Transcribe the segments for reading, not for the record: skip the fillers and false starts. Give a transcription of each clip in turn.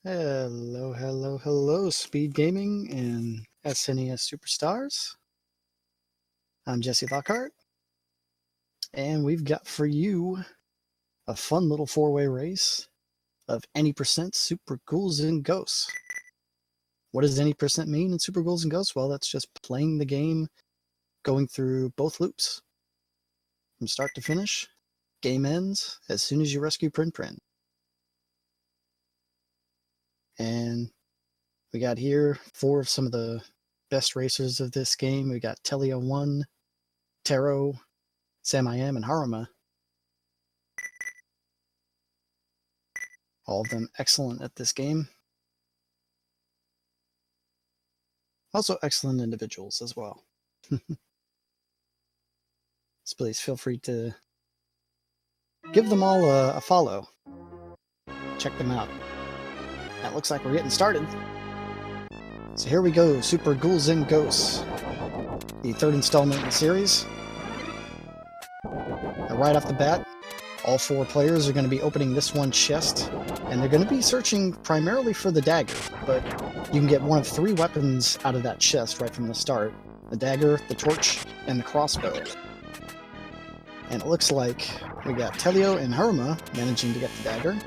Hello, hello, hello, Speed Gaming and SNES Super Stars. I'm Jesse Lockhart, and we've got for you a fun little four-way race of any percent Super Ghouls and Ghosts. What does any percent mean in Super Ghouls and Ghosts? Well, that's just playing the game, going through both loops from start to finish. Game ends as soon as you rescue Prin Prin. And we got here four of some of the best racers of this game. We got Telio 1, Taro, Sam-I-Am, and Haruma. All of them excellent at this game. Also excellent individuals as well. So please feel free to give them all a follow. Check them out. That looks like we're getting started. So here we go, Super Ghouls and Ghosts. The third installment in the series. And right off the bat, all four players are going to be opening this one chest, and they're going to be searching primarily for the dagger, but you can get one of three weapons out of that chest right from the start. The dagger, the torch, and the crossbow. And it looks like we got Telio and Haruma managing to get the dagger,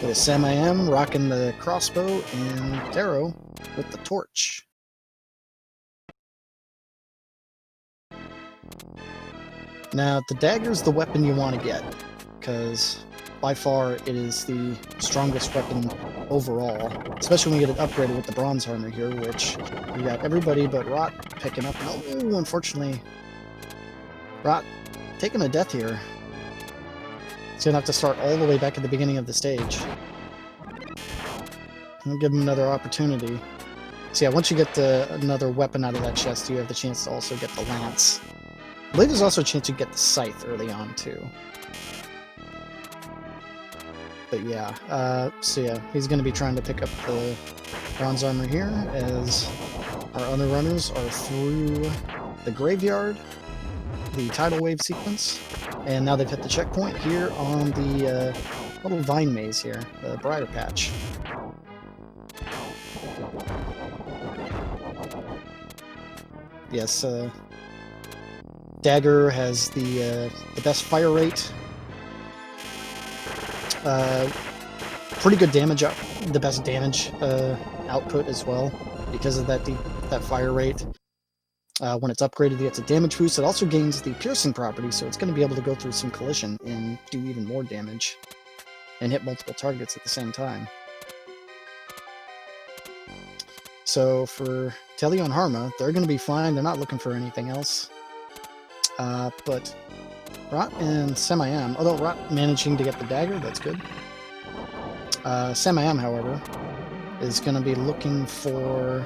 with Sam-I-Am rocking the crossbow, and Taro with the torch. Now, the dagger's the weapon you want to get, because by far it is the strongest weapon overall, especially when you get it upgraded with the bronze armor here, which we got everybody but Rot picking up. Oh, unfortunately, Rot taking a death here. He's going to have to start all the way back at the beginning of the stage. I'll give him another opportunity. So yeah, once you get another weapon out of that chest, you have the chance to also get the lance. I believe there's also a chance to get the scythe early on, too. But yeah, so yeah, he's going to be trying to pick up the bronze armor here, as our other runners are through the graveyard, the tidal wave sequence, and now they've hit the checkpoint here on the little vine maze here, the briar patch. Yes, dagger has the best fire rate. Pretty good damage, the best damage output as well, because of that fire rate. When it's upgraded, it gets a damage boost. It also gains the piercing property, so it's going to be able to go through some collision and do even more damage, and hit multiple targets at the same time. So for Telio and Haruma, they're going to be fine. They're not looking for anything else. But Rot and Sam-I-Am, although Rot managing to get the dagger, that's good. Sam-I-Am, however, is going to be looking for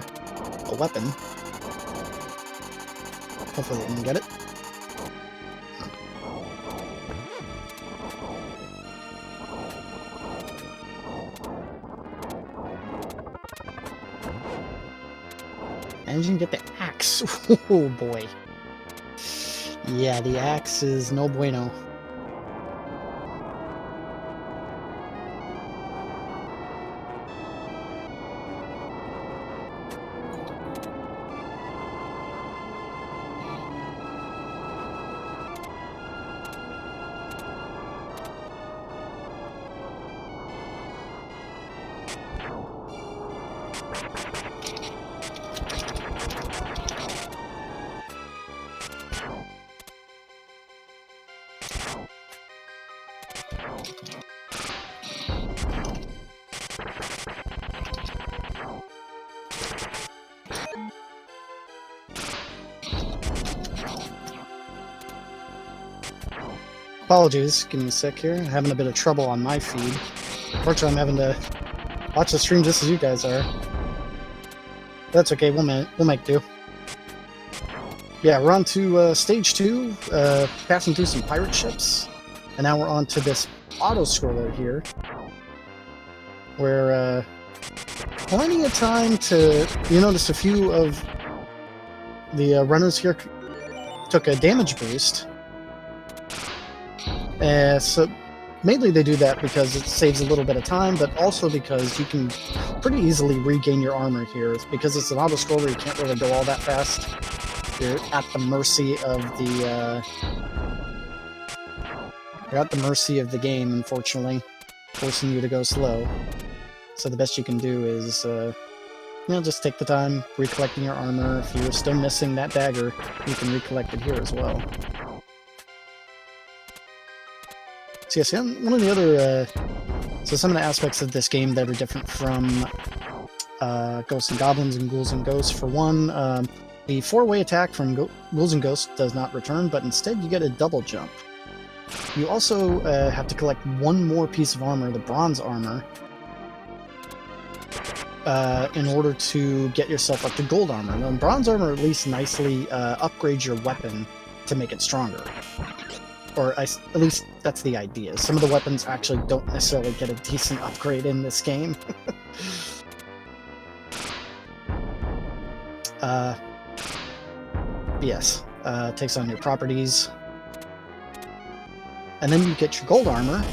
a weapon. Hopefully they can get it. Managing to get the axe. Oh boy. Yeah, the axe is no bueno. Apologies, give me a sec here. I'm having a bit of trouble on my feed. Unfortunately, I'm having to watch the stream just as you guys are. That's okay, we'll make do. Yeah, we're on to stage 2, passing through some pirate ships. And now we're on to this auto-scroller here, where plenty of time to... You notice a few of the runners here took a damage boost. So mainly they do that because it saves a little bit of time, but also because you can pretty easily regain your armor here. Because it's an auto-scroller, you can't really go all that fast. You're at the mercy of the game, unfortunately, forcing you to go slow. So the best you can do is, just take the time recollecting your armor. If you're still missing that dagger, you can recollect it here as well. So yes, one of the other, so some of the aspects of this game that are different from Ghosts and Goblins and Ghouls and Ghosts, for one, the four-way attack from Ghouls and Ghosts does not return, but instead you get a double jump. You also have to collect one more piece of armor, the bronze armor, in order to get yourself up to gold armor. Now, bronze armor at least nicely upgrades your weapon to make it stronger. Or at least that's the idea. Some of the weapons actually don't necessarily get a decent upgrade in this game. Yes, takes on new properties. And then you get your gold armor.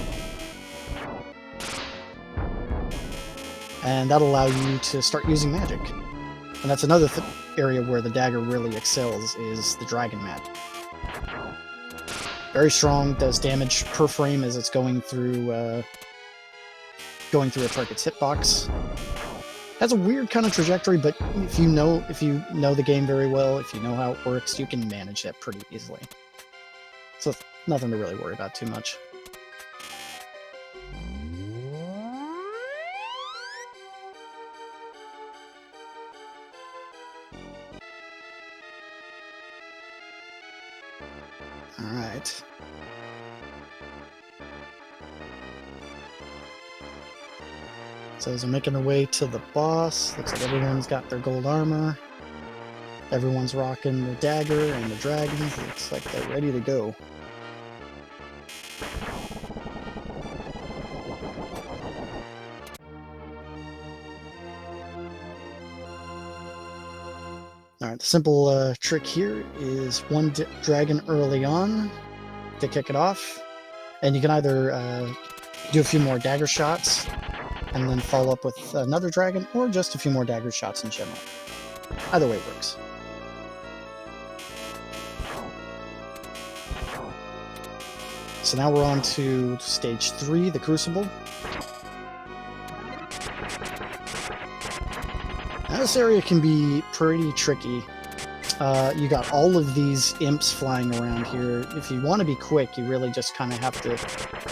And that'll allow you to start using magic. And that's another area where the dagger really excels, is the dragon magic. Very strong, does damage per frame as it's going through a target's hitbox. Has a weird kind of trajectory, but if you know the game very well, if you know how it works, you can manage that pretty easily. So nothing to really worry about too much. Alright. So as they're making their way to the boss, looks like everyone's got their gold armor. Everyone's rocking the dagger and the dragon. Looks like they're ready to go. Alright, the simple trick here is one dragon early on to kick it off. And you can either do a few more dagger shots and then follow up with another dragon, or just a few more dagger shots in general. Either way works. So now we're on to stage 3, the Crucible. Now this area can be pretty tricky. You got all of these imps flying around here. If you want to be quick, you really just kind of have to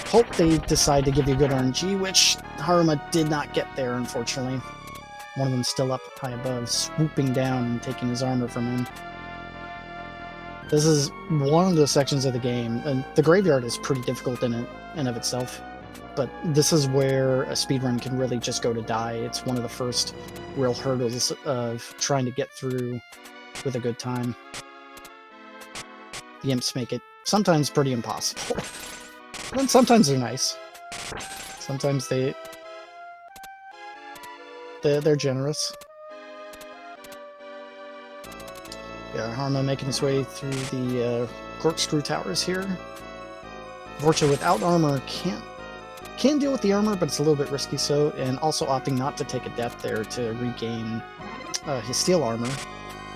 hope they decide to give you good RNG, which Haruma did not get there, unfortunately. One of them's still up high above, swooping down and taking his armor from him. This is one of the sections of the game, and the graveyard is pretty difficult in and of itself, but this is where a speedrun can really just go to die. It's one of the first real hurdles of trying to get through with a good time. The imps make it sometimes pretty impossible. And sometimes they're nice. Sometimes they're generous. Yeah, Haruma making his way through the corkscrew towers here. Unfortunately, without armor, can deal with the armor, but it's a little bit risky so, and also opting not to take a death there to regain his steel armor.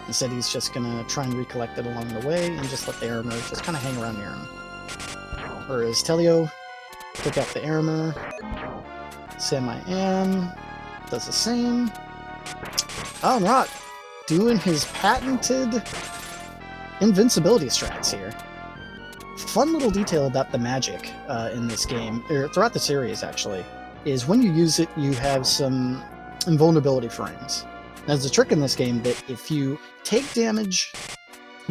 Instead, he's just gonna try and recollect it along the way and just let the armor just kind of hang around near him. Whereas Telio took out the armor. Semi-Am does the same. Oh, Rot doing his patented invincibility strats here. Fun little detail about the magic in this game, or throughout the series actually, is when you use it, you have some invulnerability frames. There's a trick in this game that if you take damage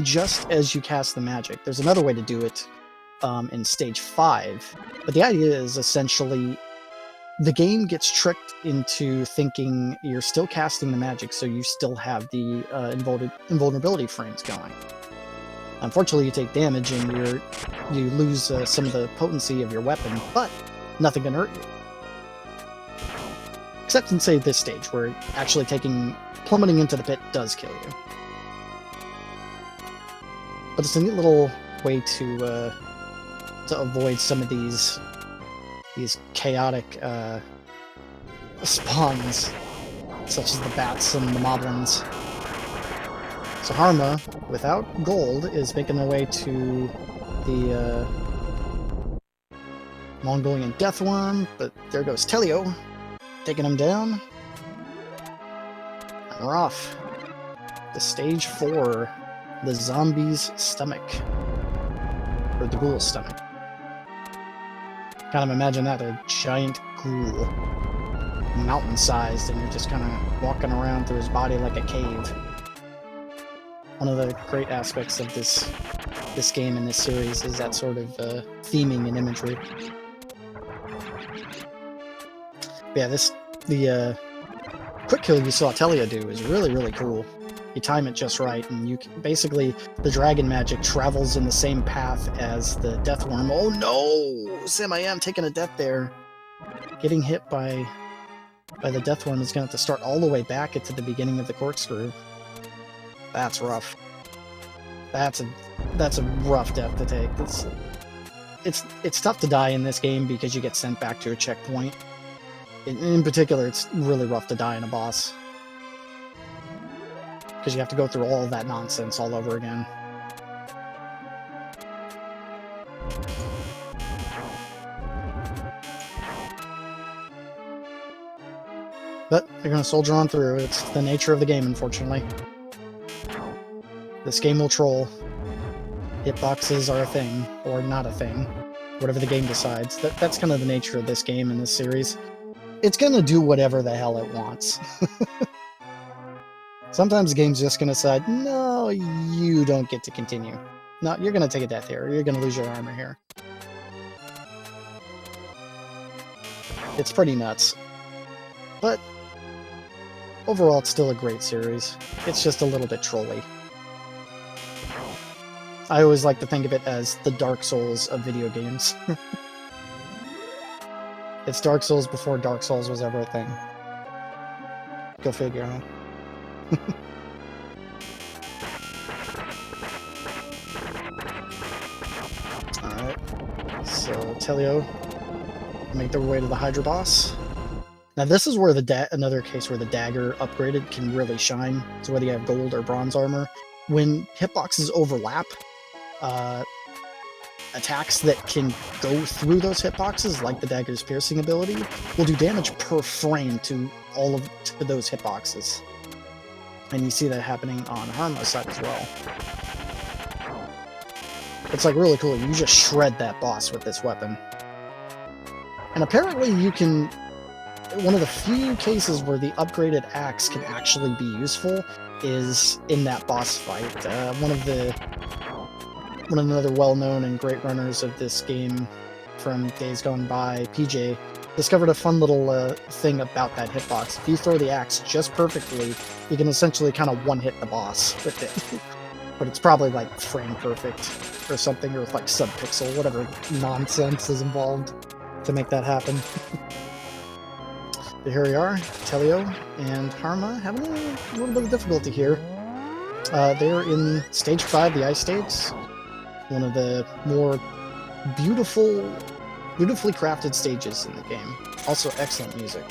just as you cast the magic, there's another way to do it in stage 5, but the idea is essentially the game gets tricked into thinking you're still casting the magic, so you still have the invulnerability frames going. Unfortunately, you take damage and you lose some of the potency of your weapon, but nothing can hurt you. Except in, say, this stage, where actually plummeting into the pit does kill you. But it's a neat little way to avoid some of these these chaotic spawns, such as the bats and the moblins. So Harma, without gold, is making their way to the Mongolian Deathworm, but there goes Telio, taking him down. And we're off to stage 4, the zombie's stomach, or the ghoul's stomach. Kind of imagine that, a giant ghoul, mountain-sized, and you're just kind of walking around through his body like a cave. One of the great aspects of this game and this series is that sort of theming and imagery. Yeah, the quick kill you saw Telio do is really, really cool. You time it just right, and you can, basically the dragon magic travels in the same path as the Deathworm. Oh no! Sam I am taking a death there. Getting hit by the Deathworm is going to have to start all the way back into the beginning of the corkscrew. That's rough. That's a rough death to take. It's tough to die in this game because you get sent back to a checkpoint. In particular, it's really rough to die in a boss, because you have to go through all of that nonsense all over again. But they're going to soldier on through. It's the nature of the game, unfortunately. This game will troll. Hitboxes are a thing, or not a thing. Whatever the game decides. That's kind of the nature of this game and this series. It's going to do whatever the hell it wants. Sometimes the game's just going to decide, no, you don't get to continue. No, you're going to take a death here, or you're going to lose your armor here. It's pretty nuts. But overall, it's still a great series. It's just a little bit trolly. I always like to think of it as the Dark Souls of video games. It's Dark Souls before Dark Souls was ever a thing. Go figure, huh? Alright. So, Telio make their way to the Hydra Boss. Now this is where another case where the dagger upgraded can really shine. So whether you have gold or bronze armor, when hitboxes overlap, attacks that can go through those hitboxes, like the dagger's piercing ability, will do damage per frame to those hitboxes. And you see that happening on Harma's side as well. It's like really cool. You just shred that boss with this weapon. And apparently you can... One of the few cases where the upgraded axe can actually be useful is in that boss fight. One of the other well-known and great runners of this game from days gone by, PJ, discovered a fun little thing about that hitbox. If you throw the axe just perfectly, you can essentially kind of one-hit the boss with it. But it's probably like frame perfect or something, or like sub-pixel, whatever nonsense is involved to make that happen. But here we are, Telio and Harma having a little bit of difficulty here. They're in Stage 5, the Ice Stage. One of the more beautifully crafted stages in the game. Also excellent music.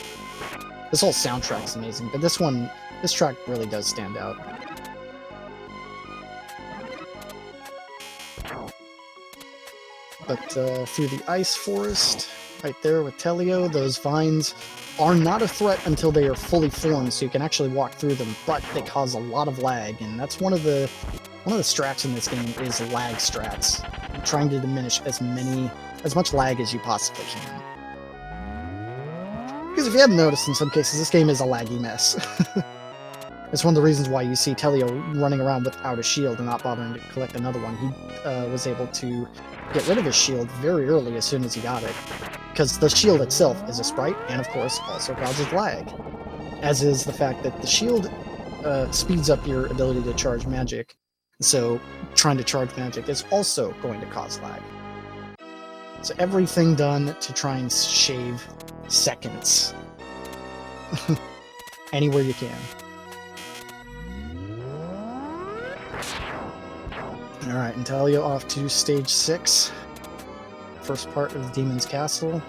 This whole soundtrack's amazing, but this track really does stand out. But through the ice forest, right there with Telio, those vines are not a threat until they are fully formed, so you can actually walk through them, but they cause a lot of lag, and that's one of the strats in this game is lag strats. I'm trying to diminish as much lag as you possibly can. Because if you haven't noticed, in some cases, this game is a laggy mess. It's one of the reasons why you see Telio running around without a shield and not bothering to collect another one. He was able to get rid of his shield very early as soon as he got it. Because the shield itself is a sprite, and of course also causes lag. As is the fact that the shield speeds up your ability to charge magic. So trying to charge magic is also going to cause lag. So everything done to try and shave seconds. Anywhere you can. Alright, Telio off to stage 6. First part of the Demon's Castle.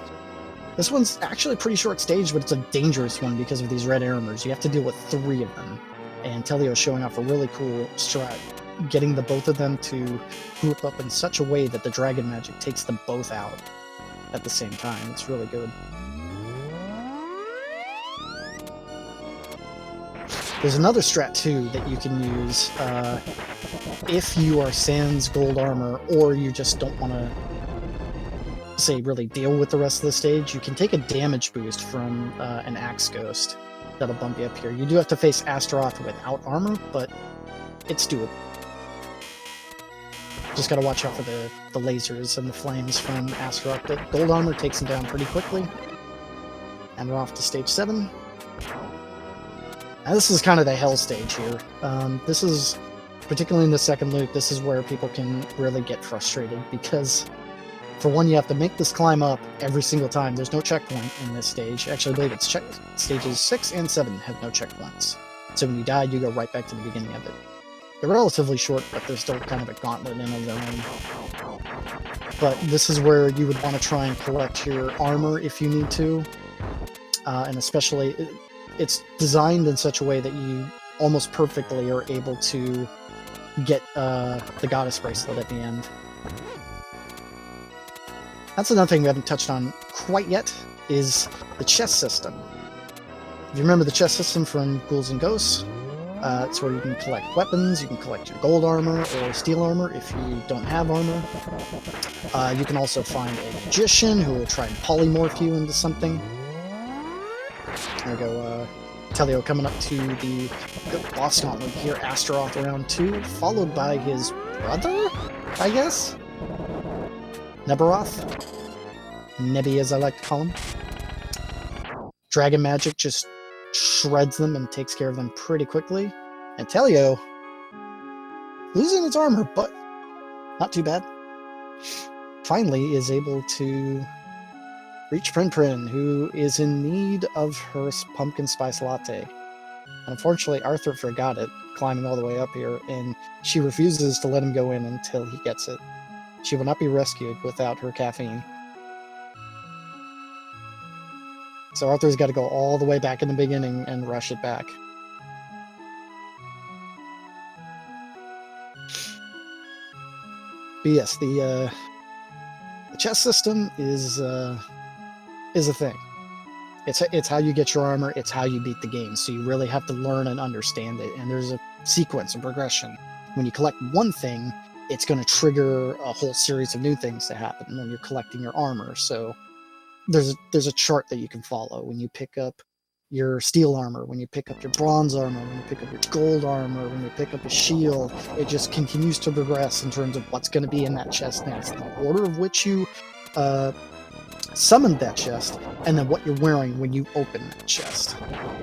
This one's actually a pretty short stage, but it's a dangerous one because of these red armors. You have to deal with 3 of them. And Telio is showing off a really cool strat, getting the both of them to group up in such a way that the dragon magic takes them both out at the same time. It's really good. There's another strat too that you can use if you are sans gold armor, or you just don't want to, say, really deal with the rest of the stage. You can take a damage boost from an Axe Ghost that'll bump you up here. You do have to face Astaroth without armor, but it's doable. Just gotta watch out for the lasers and the flames from Astaroth. The gold armor takes him down pretty quickly. And we're off to stage 7. Now this is kind of the hell stage here. This is, particularly in the second loop, this is where people can really get frustrated, because for one, you have to make this climb up every single time. There's no checkpoint in this stage. Actually, I believe it's stages 6 and 7 have no checkpoints. So when you die, you go right back to the beginning of it. They're relatively short, but they're still kind of a gauntlet in of their own. But this is where you would want to try and collect your armor if you need to. And especially, it's designed in such a way that you almost perfectly are able to get the Goddess Bracelet at the end. That's another thing we haven't touched on quite yet, is the chest system. If you remember the chest system from Ghouls and Ghosts, it's where you can collect weapons, you can collect your gold armor or steel armor if you don't have armor. You can also find a magician who will try and polymorph you into something. There we go, Telio coming up to the boss gauntlet here, Astaroth round 2, followed by his brother, I guess? Nebaroth? Nebi, as I like to call him. Dragon magic just shreds them and takes care of them pretty quickly. And Telio, losing its armor, but not too bad. Finally is able to reach Prin Prin, who is in need of her pumpkin spice latte. Unfortunately, Arthur forgot it, climbing all the way up here, and she refuses to let him go in until he gets it. She will not be rescued without her caffeine. So Arthur's got to go all the way back in the beginning and rush it back. But yes, the chest system is a thing. It's how you get your armor, it's how you beat the game, so you really have to learn and understand it, and there's a sequence, a progression. When you collect one thing, it's going to trigger a whole series of new things to happen when you're collecting your armor. So there's a chart that you can follow. When you pick up your steel armor, when you pick up your bronze armor, when you pick up your gold armor, when you pick up a shield, it just continues to progress in terms of what's going to be in that chest next, the order of which you summoned that chest, and then what you're wearing when you open that chest.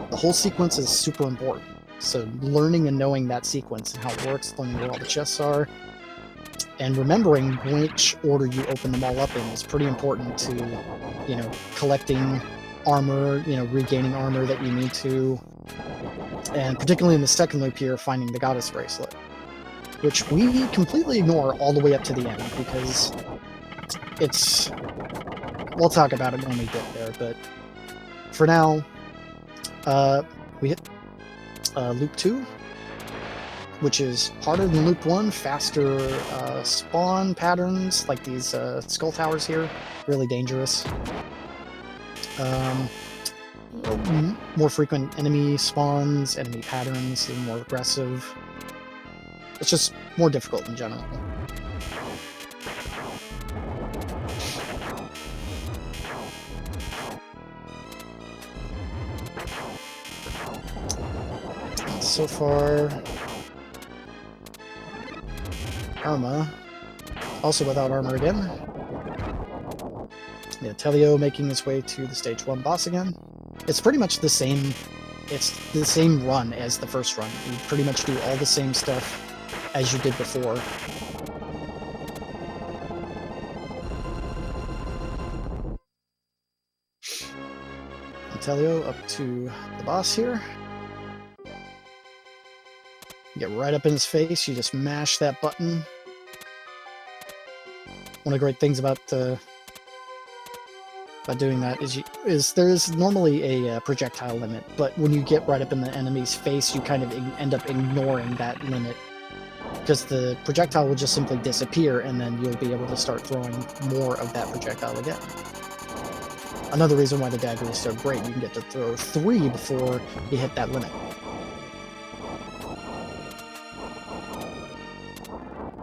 The whole sequence is super important. So learning and knowing that sequence and how it works, learning where all the chests are, and remembering which order you open them all up in is pretty important to, collecting armor, regaining armor that you need to, and particularly in the second loop here, finding the Goddess Bracelet, which we completely ignore all the way up to the end, because we'll talk about it when we get there, but for now, we hit loop 2, which is harder than loop 1, faster spawn patterns, like these skull towers here, really dangerous. More frequent enemy spawns, enemy patterns, and more aggressive. It's just more difficult in general. So far, Arma, also without armor again. Yeah, Telio making his way to the stage 1 boss again. It's pretty much the same. It's the same run as the first run. You pretty much do all the same stuff as you did before. And Telio up to the boss here. You get right up in his face, you just mash that button. One of the great things about by doing that is there is normally a projectile limit, but when you get right up in the enemy's face, you kind of end up ignoring that limit because the projectile will just simply disappear, and then you'll be able to start throwing more of that projectile again. Another reason why the dagger is so great, you can get to throw 3 before you hit that limit.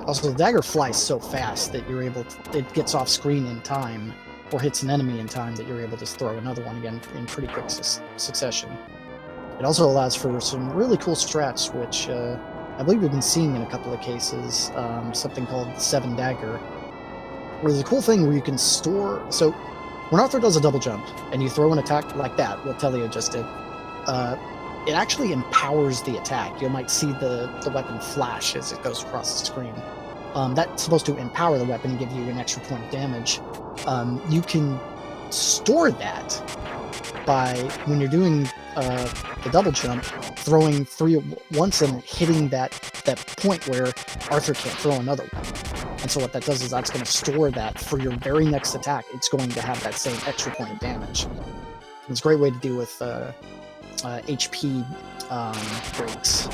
Also, the dagger flies so fast that you're able to, it gets off screen in time, or hits an enemy in time, that you're able to throw another one again in pretty quick succession. It also allows for some really cool strats, which I believe we've been seeing in a couple of cases, something called the 7 Dagger, where there's a cool thing where you can store... So, when Arthur does a double jump, and you throw an attack like that, what Telio just did, it actually empowers the attack. You might see the weapon flash as it goes across the screen. That's supposed to empower the weapon and give you an extra point of damage. You can store that by, when you're doing the double jump, throwing 3 at once and hitting that point where Arthur can't throw another one. And so what that does is that's going to store that for your very next attack. It's going to have that same extra point of damage. It's a great way to deal with HP breaks.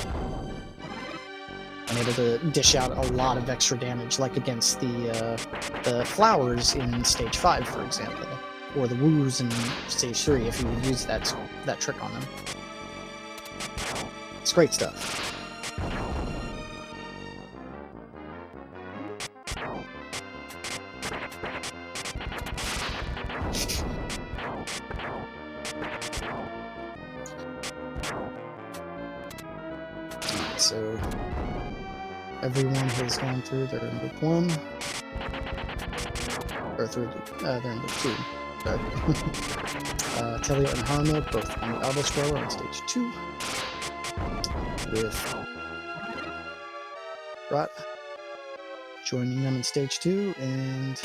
I'm able to dish out a lot of extra damage, like against the flowers in Stage 5, for example, or the woos in Stage 3, if you would use that trick on them. It's great stuff. So everyone has gone through. They're in loop 1, or through. They're in loop 2. Sorry. Telio and Harma both on the auto scroller on Stage 2, with Rot joining them in Stage 2, and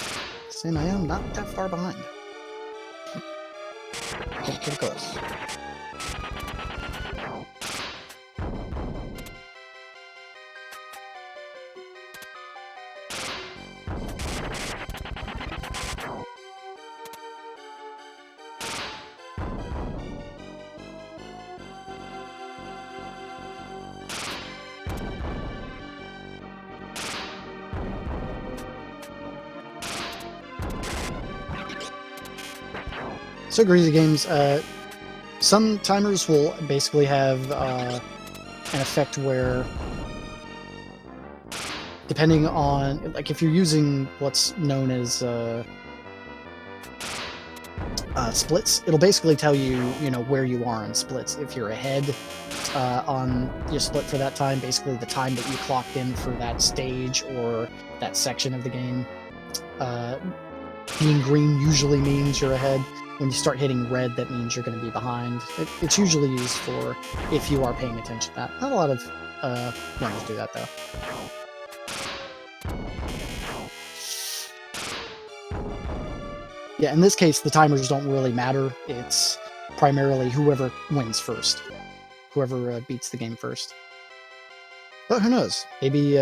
Sam I am not that far behind. Getting pretty close. So Greasy Games, some timers will basically have an effect where, depending on, like if you're using what's known as splits, it'll basically tell you, where you are on splits. If you're ahead on your split for that time, basically the time that you clocked in for that stage or that section of the game, being green usually means you're ahead. When you start hitting red, that means you're going to be behind. It's usually used for if you are paying attention to that. Not a lot of runners do that, though. Yeah, in this case, the timers don't really matter. It's primarily whoever wins first. Whoever beats the game first. But who knows? Maybe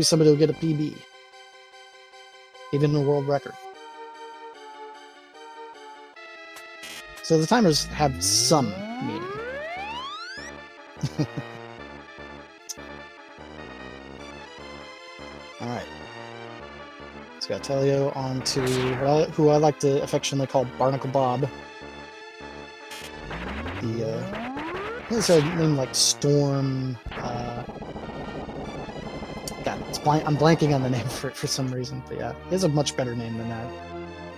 somebody will get a PB. Even a world record. So the timers have some meaning. Alright. So got Telio on to who I like to affectionately call Barnacle Bob. It's a name like Storm. I'm blanking on the name for it for some reason, but yeah, it has a much better name than that.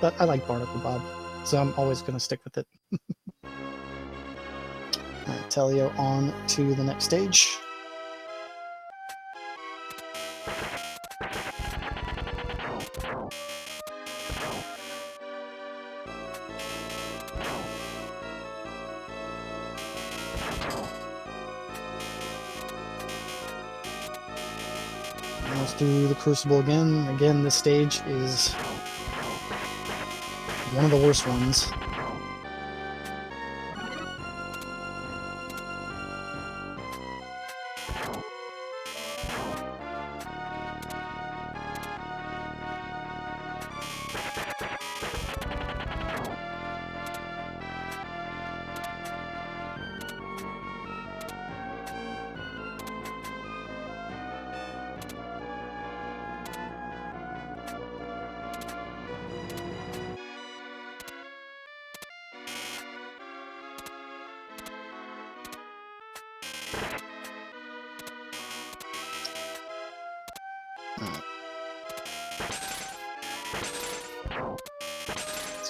But I like Barnacle Bob, so I'm always going to stick with it. Alright, Telio on to the next stage. Let's do the Crucible again. Again, this stage is one of the worst ones.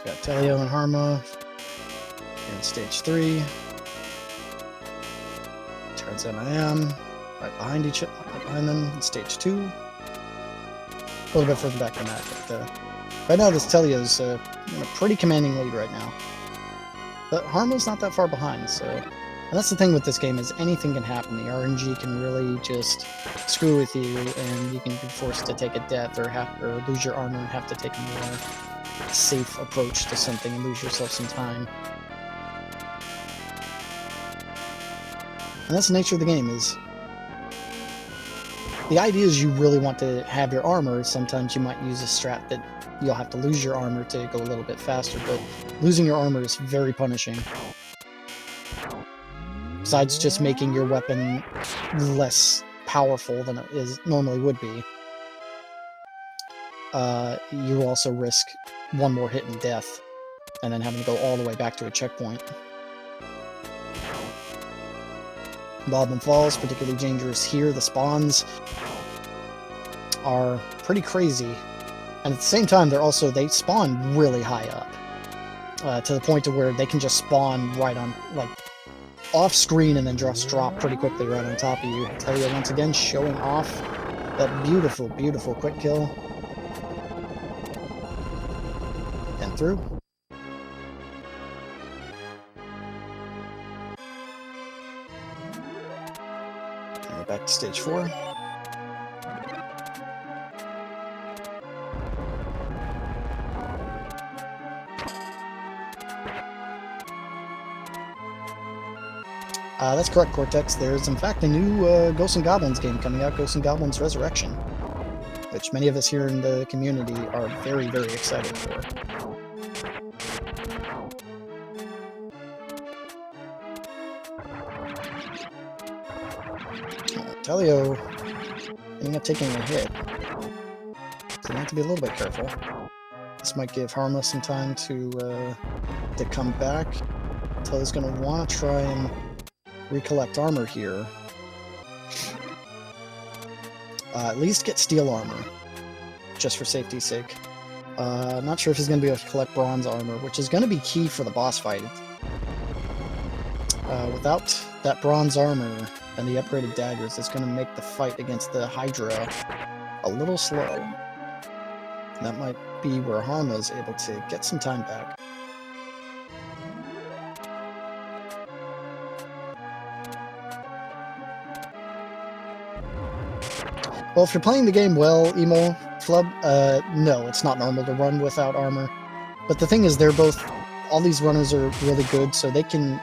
Got Telio and Harma in stage 3. Turns MIM right behind them in stage 2. A little bit further back than that, but right now this Telio's in a pretty commanding lead right now. But Harma's not that far behind, so... And that's the thing with this game, is anything can happen. The RNG can really just screw with you, and you can be forced to take a death or lose your armor and have to take a more safe approach to something and lose yourself some time. And that's the nature of the game, is the idea is you really want to have your armor. Sometimes you might use a strat that you'll have to lose your armor to go a little bit faster, but losing your armor is very punishing. Besides just making your weapon less powerful than it normally would be, you also risk one more hit and death, and then having to go all the way back to a checkpoint. Bob and Falls, particularly dangerous here. The spawns are pretty crazy, and at the same time, they spawn really high up, to the point to where they can just spawn right on, like, off screen and then just drop pretty quickly right on top of you. Telio once again showing off that beautiful, beautiful quick kill. And through. And we're back to stage 4. That's correct, Cortex. There's, in fact, a new Ghosts and Goblins game coming out, Ghosts and Goblins Resurrection, which many of us here in the community are very, very excited for. Telio ending up taking a hit, so you have to be a little bit careful. This might give Harma some time to come back. Telio's going to want to try and recollect armor here. At least get steel armor, just for safety's sake. Not sure if he's going to be able to collect bronze armor, which is going to be key for the boss fight. Without that bronze armor and the upgraded daggers, it's going to make the fight against the Hydra a little slow. That might be where Harma is able to get some time back. Well, if you're playing the game well, Emo Flub, no, it's not normal to run without armor. But the thing is, all these runners are really good, so they can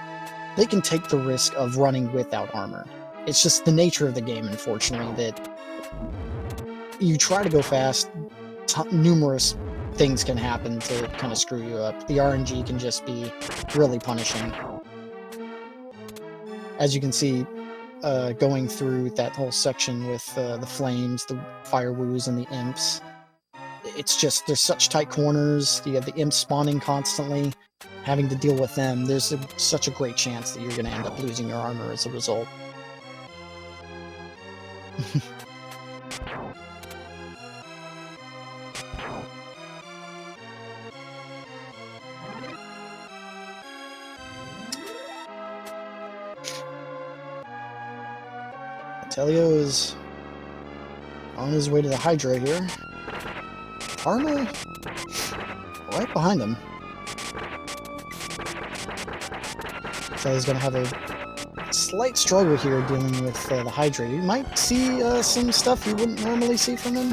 take the risk of running without armor. It's just the nature of the game, unfortunately, that you try to go fast, numerous things can happen to kind of screw you up. The RNG can just be really punishing. As you can see, going through that whole section with the flames, the fire woos, and the imps. It's just, there's such tight corners. You have the imps spawning constantly. Having to deal with them, there's such a great chance that you're going to end up losing your armor as a result. Telio is on his way to the Hydra here. Harma right behind him. So he's going to have a slight struggle here dealing with the Hydra. You might see some stuff you wouldn't normally see from him,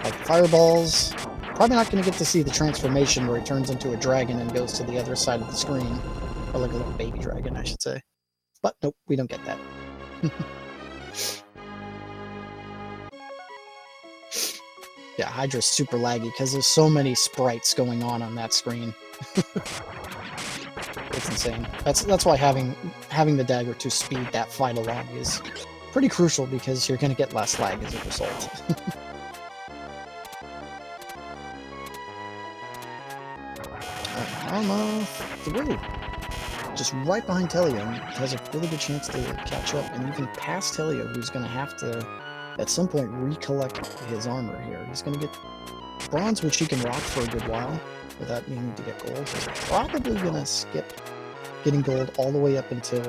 like fireballs. Probably not going to get to see the transformation where he turns into a dragon and goes to the other side of the screen. Or like a little baby dragon, I should say. But nope, we don't get that. Yeah, Hydra's super laggy because there's so many sprites going on that screen. It's insane. That's why having the dagger to speed that fight along is pretty crucial, because you're going to get less lag as a result. Harma through. Just right behind Telio. Has a really good chance to catch up and even pass Telio, who's going to have to, at some point, recollect his armor here. He's going to get bronze, which he can rock for a good while, without needing to get gold. Probably gonna skip getting gold all the way up until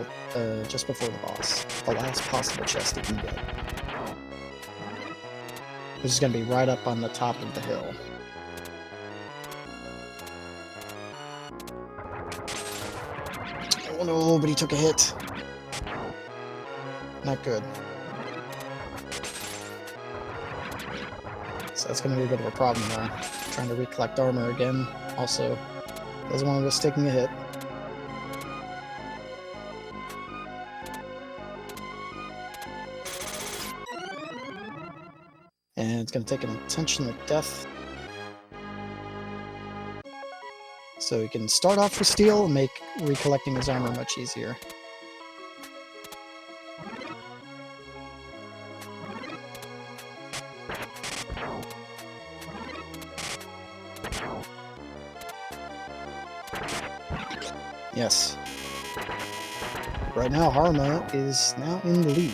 just before the boss. The last possible chest you can get. Which is gonna be right up on the top of the hill. Oh no, but he took a hit. Not good. So that's going to be a bit of a problem now. Trying to recollect armor again. Also, doesn't want to risk taking a hit. And it's going to take an intentional death. So he can start off with steel and make recollecting his armor much easier. Yes. Right now, Harma is now in the lead.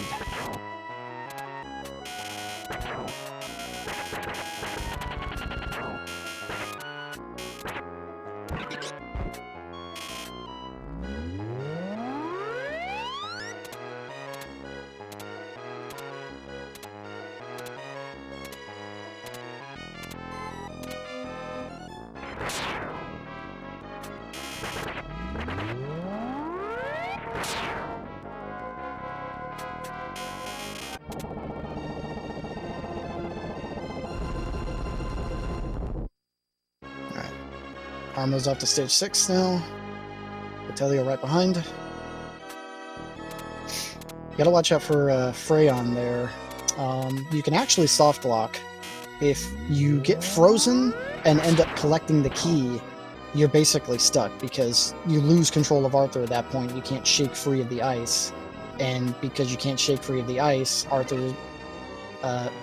Armo's up to stage 6 now. Vitelio right behind. You gotta watch out for Freyon there. You can actually soft lock. If you get frozen and end up collecting the key, you're basically stuck because you lose control of Arthur at that point. You can't shake free of the ice. And because you can't shake free of the ice, Arthur,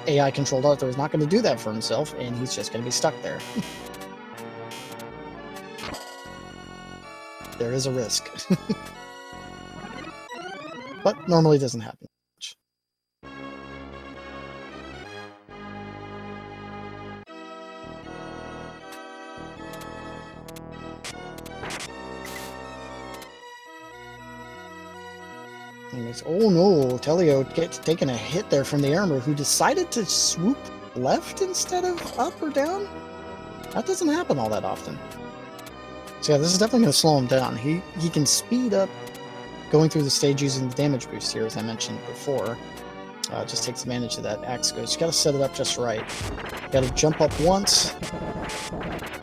AI-controlled Arthur is not going to do that for himself, and he's just going to be stuck there. There is a risk. But normally doesn't happen much. Oh no, Telio gets taking a hit there from the armor, who decided to swoop left instead of up or down? That doesn't happen all that often. So yeah, this is definitely going to slow him down. He can speed up going through the stage using the damage boost here, as I mentioned before. Just takes advantage of that axe goes. You got to set it up just right. You got to jump up once,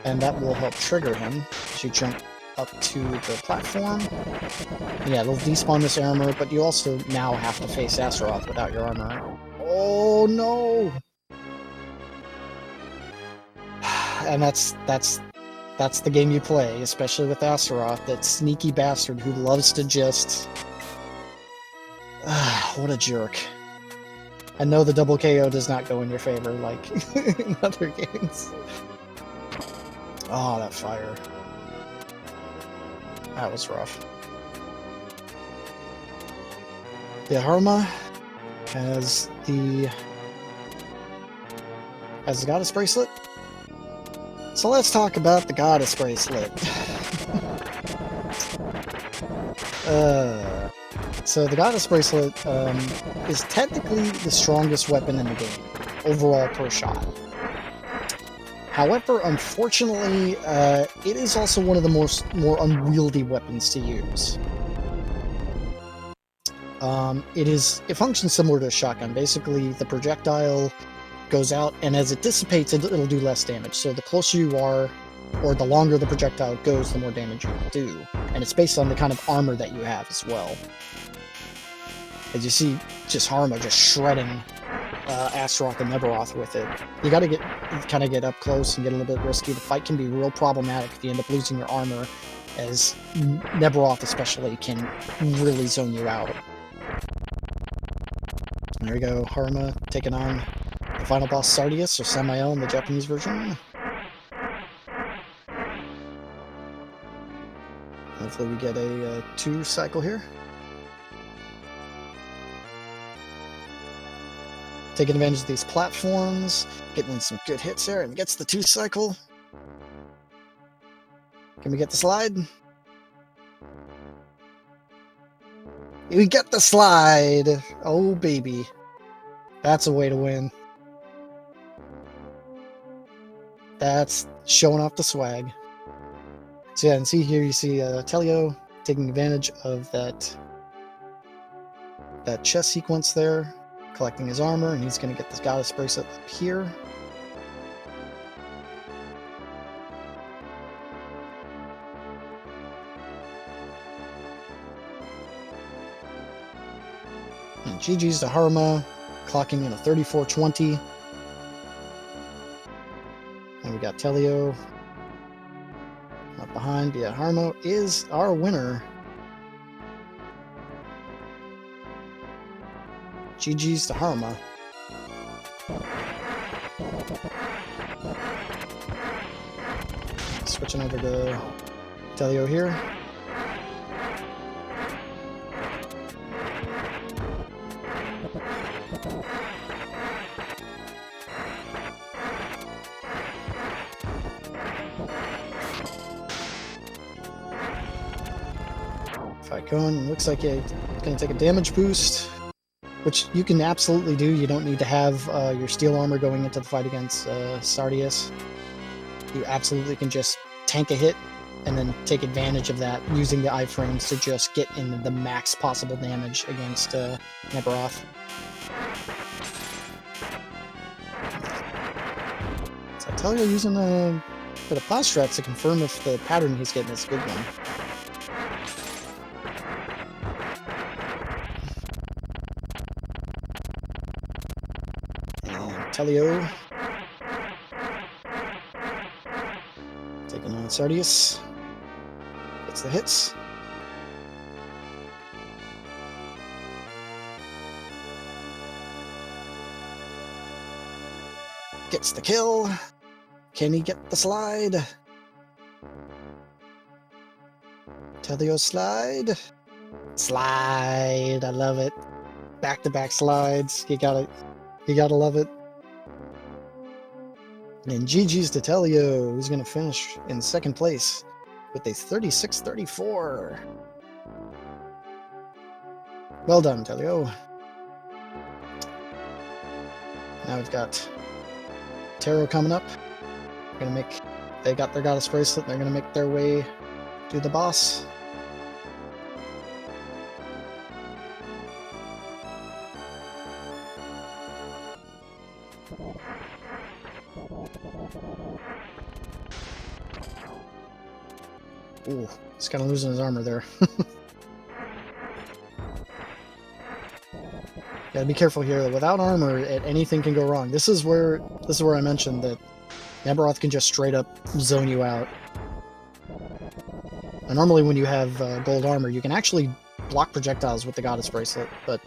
and that will help trigger him as you jump up to the platform. Yeah, it'll despawn this armor, but you also now have to face Astaroth without your armor. Oh no! And that's the game you play, especially with Astaroth, that sneaky bastard who loves to just... what a jerk. I know the double KO does not go in your favor like in other games. Oh, that fire. That was rough. Yeah, Harma has the Goddess Bracelet. So let's talk about the Goddess Bracelet. So the Goddess Bracelet is technically the strongest weapon in the game, overall per shot. However, unfortunately, it is also one of the more unwieldy weapons to use. It functions similar to a shotgun. Basically, the projectile goes out, and as it dissipates, it'll do less damage. So the closer you are, or the longer the projectile goes, the more damage you will do. And it's based on the kind of armor that you have as well. As you see, just Harma just shredding Astaroth and Neberoth with it. You gotta kind of get up close and get a little bit risky. The fight can be real problematic if you end up losing your armor, as Neberoth especially can really zone you out. There we go, Harma taking on the final boss Sardius, or Samael in the Japanese version. Hopefully we get a 2 cycle here. Taking advantage of these platforms, getting in some good hits there, and gets the 2 cycle. Can we get the slide? We get the slide! Oh, baby. That's a way to win. That's showing off the swag. So yeah, and see here, you see Telio taking advantage of that chest sequence there, collecting his armor, and he's going to get this goddess bracelet up here. And GG's to Haruma, clocking in a 34.20. And we got Telio up behind. Yeah, Haruma is our winner. GG's to Haruma. Switching over to Telio here. Fight going. Looks like it's going to take a damage boost, which you can absolutely do. You don't need to have your steel armor going into the fight against Sardius. You absolutely can just tank a hit and then take advantage of that using the iframes to just get in the max possible damage against Nebaroth. So I tell you, using a bit of pause strats to confirm if the pattern he's getting is a good one. And Telio taking on Sardius. Gets the hits. Gets the kill. Can he get the slide? Telio slide. Slide. I love it. Back-to-back slides. You gotta love it. And GG's to Telio, who's gonna finish in second place with a 36-34. Well done, Telio. Now we've got Taro coming up. They got their goddess bracelet, and they're gonna make their way to the boss. Ooh, he's kind of losing his armor there. Gotta be careful here. Without armor, anything can go wrong. This is where I mentioned that Nebaroth can just straight up zone you out. And normally when you have gold armor, you can actually block projectiles with the goddess bracelet, but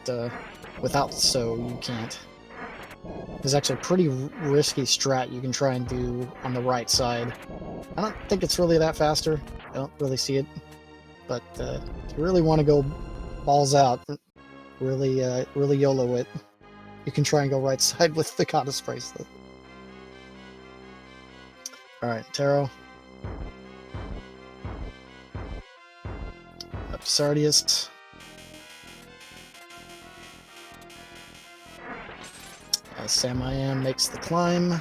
without so you can't. There's actually a pretty risky strat you can try and do on the right side. I don't think it's really that faster. I don't really see it. But if you really want to go balls out, really YOLO it, you can try and go right side with the goddess bracelet. Alright, Taro. Up to Sardius. As Samiam makes the climb.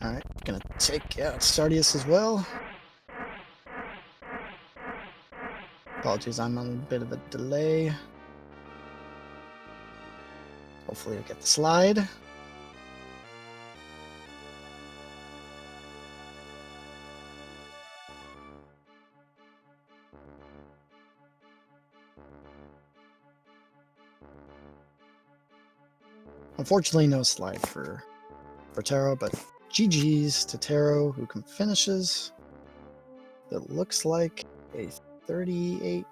Alright, gonna take out Sardius as well. Apologies, I'm on a bit of a delay. Hopefully we'll get the slide. Unfortunately, no slide for Taro, but GG's to Taro, who finishes. It looks like a 38-57.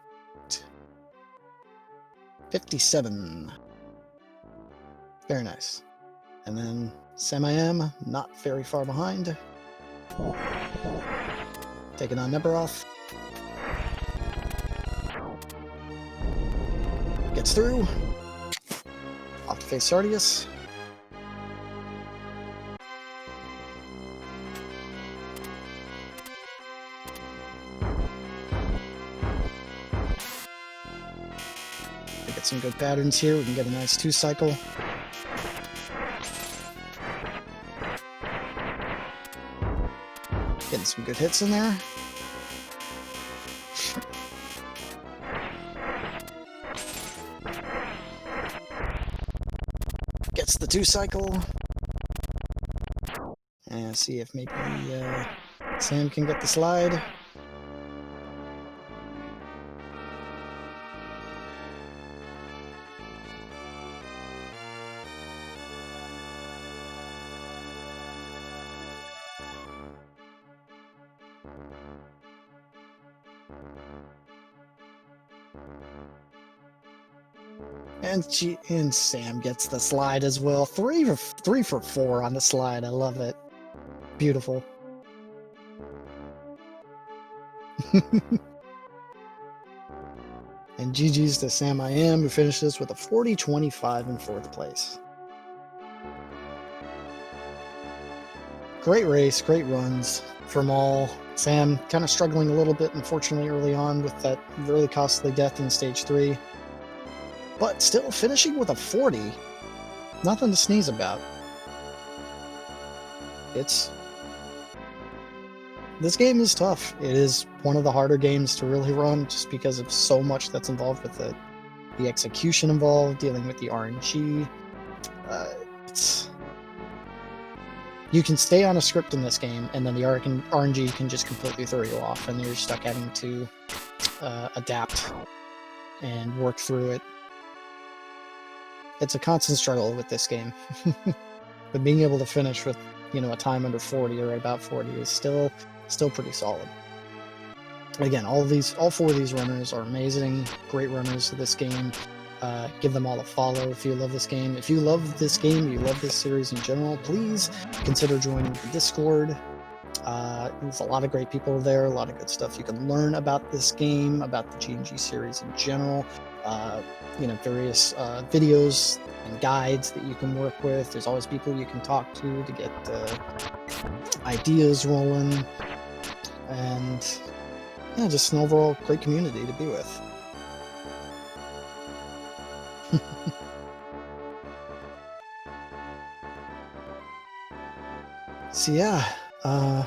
Very nice. And then Sam I Am, not very far behind. Taking on Neberoth. Gets through. Off to face Sardius. We get some good patterns here. We can get a nice 2-cycle. Getting some good hits in there. Gets the 2-cycle. And see if maybe Sam can get the slide. And Sam gets the slide as well. 3 for 4 on the slide. I love it. Beautiful. And GG's to Sam I Am, who finishes with a 40-25 in 4th place. Great race, great runs from all. Sam kind of struggling a little bit, unfortunately, early on with that really costly death in stage 3. But still finishing with a 40. Nothing to sneeze about. This game is tough. It is one of the harder games to really run just because of so much that's involved with it. The execution involved, dealing with the RNG. You can stay on a script in this game, and then the RNG can just completely throw you off, and you're stuck having to adapt and work through it. It's a constant struggle with this game. But being able to finish with, a time under 40 or right about 40 is still pretty solid. Again, all 4 of these runners are amazing, great runners of this game. Give them all a follow if you love this game. If you love this game, you love this series in general, please consider joining the Discord. There's a lot of great people there, a lot of good stuff you can learn about this game, about the G&G series in general. Various videos and guides that you can work with. There's always people you can talk to get ideas rolling, and just an overall great community to be with. So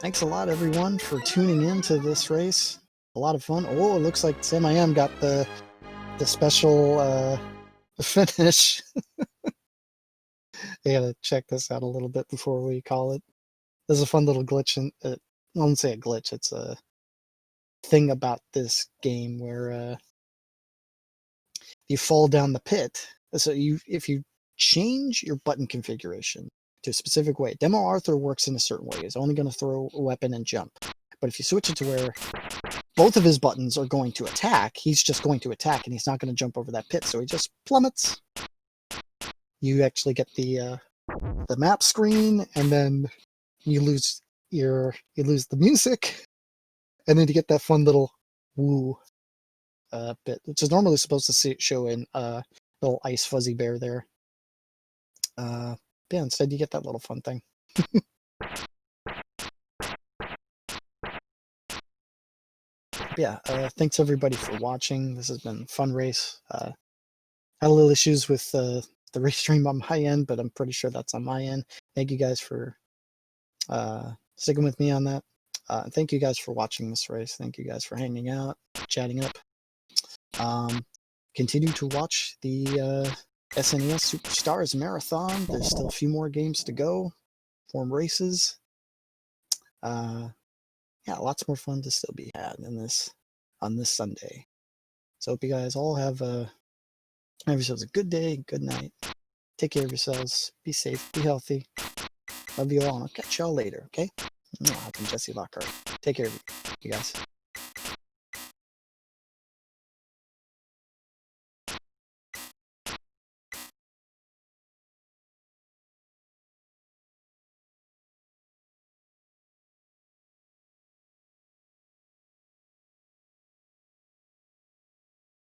thanks a lot everyone for tuning in to this race. A lot of fun. Oh, it looks like Sam I Am got the special finish. I gotta check this out a little bit before we call it. There's a fun little glitch in I won't say a glitch, it's a thing about this game where you fall down the pit. So if you change your button configuration to a specific way, Demo Arthur works in a certain way. He's only going to throw a weapon and jump. But if you switch it to where both of his buttons are going to attack, he's just going to attack and he's not going to jump over that pit. So he just plummets. You actually get the map screen, and then you lose the music, and then you get that fun little woo bit, which is normally supposed to show in little ice fuzzy bear there. Instead you get that little fun thing. Thanks everybody for watching. This has been a fun race. Had a little issues with the race stream on my end, but I'm pretty sure that's on my end. Thank you guys for sticking with me on that. Thank you guys for watching this race. Thank you guys for hanging out, chatting up. Continue to watch the SNES Super Stars Marathon. There's still a few more games to go, 4 races. Lots more fun to still be had on this Sunday. So hope you guys all have yourselves a good day, good night. Take care of yourselves. Be safe. Be healthy. Love you all. And I'll catch y'all later. Okay? I'm Jesse Lockhart. Take care of you guys.